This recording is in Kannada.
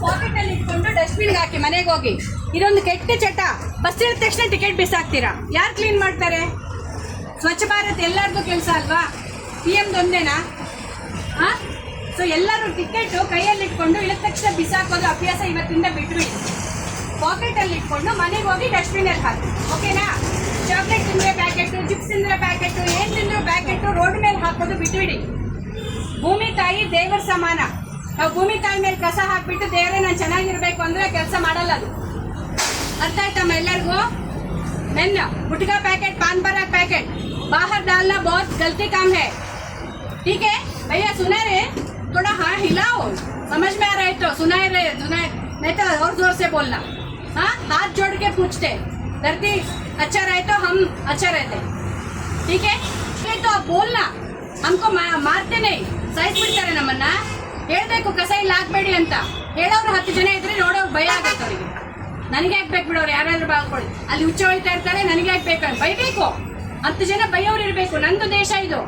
ಪಾಕೆಟ್ ಅಲ್ಲಿ ಇಟ್ಕೊಂಡು ಡಸ್ಟ್ಬಿನ್ಗೆ ಹಾಕಿ ಮನೆಗೆ ಹೋಗಿ. ಇದೊಂದು ಕೆಟ್ಟ ಚಟ. ಬಸ್ ಇಳಿದ ತಕ್ಷಣ ಟಿಕೆಟ್ ಬಿಸಾಕ್ತೀರಾ. ಯಾರು ಕ್ಲೀನ್ ಮಾಡ್ತಾರೆ? ಸ್ವಚ್ಛ ಭಾರತ್ ಎಲ್ಲರದು ಕೆಲಸ ಅಲ್ವಾ? PM ಒಂದೇನಾ? ಹಾಂ, ಸೊ ಎಲ್ಲರೂ ಟಿಕೆಟು ಕೈಯಲ್ಲಿ ಇಟ್ಕೊಂಡು ಇಳಿದ ತಕ್ಷಣ ಬಿಸಾಕೋದು ಅಭ್ಯಾಸ ಇವತ್ತಿಂದ ಬಿಟ್ಬಿಡಿ. ಪಾಕೆಟಲ್ಲಿ ಇಟ್ಕೊಂಡು ಮನೆಗೆ ಹೋಗಿ ಡಸ್ಟ್ಬಿನಲ್ಲಿ ಹಾಕಿ. ಓಕೆನಾ? ಚಾಕ್ಲೇಟ್ ತಿಂದರೆ ಪ್ಯಾಕೆಟು, ಚಿಪ್ಸ್ ತಿಂದರೆ ಪ್ಯಾಕೆಟು, ಏನು ತಿಂದರೂ ಪ್ಯಾಕೆಟು ರೋಡ್ ಮೇಲೆ ಹಾಕೋದು ಬಿಟ್ಬಿಡಿ. ಭೂಮಿ ತಾಯಿ ದೇವರ ಸಮಾನ. ನಾವು ಭೂಮಿ ತಾಯಿ ಮೇಲೆ ಕಸ ಹಾಕ್ಬಿಟ್ಟು ದೇವರೇ ನಾನು ಚೆನ್ನಾಗಿರ್ಬೇಕು ಅಂದರೆ ಕೆಲಸ ಮಾಡಲ್ಲ ಅದು. ಅರ್ಥ ಆಯ್ತಮ್ಮ ಎಲ್ಲರಿಗೂ? मेन गुटखा पैकेट, पान पराग पैकेट बाहर डालना बहुत गलती काम है. ठीक है भैया? सुना रहे? थोड़ा हाँ हिलाओ, समझ में आ रहा है तो सुनाए रहे, नहीं तो और जोर से बोलना. हाँ, हाथ जोड़ के पूछते धरती अच्छा रहे तो हम अच्छा रहते. ठीक है? तो आप बोलना, हमको मारते नहीं, ಸೈಜ್ ಬಿಡ್ತಾರೆ ನಮ್ಮನ್ನ. ಹೇಳ್ಬೇಕು ಕಸ ಇಲ್ಲಿ ಹಾಕ್ಬೇಡಿ ಅಂತ. ಹೇಳೋರು 10 ಜನ ಇದ್ರೆ ನೋಡೋರು ಭಯ ಆಗುತ್ತೆ ಅವರಿಗೆ. ನನಗೆ ಯಾಕೆ ಬೇಕು ಬಿಡೋರು, ಯಾರಾದ್ರೂ ಬಾಳ್ಕೊಳ್ಳಿ. ಅಲ್ಲಿ ಹುಚ್ಚ ಹೊಯ್ತಾ ಇರ್ತಾರೆ, ನನಗೆ ಯಾಕೆ ಬೇಕು ಬೈಬೇಕು. 10 ಜನ ಬೈಯೋರು ಇರಬೇಕು. ನಂದು ದೇಶ ಇದು.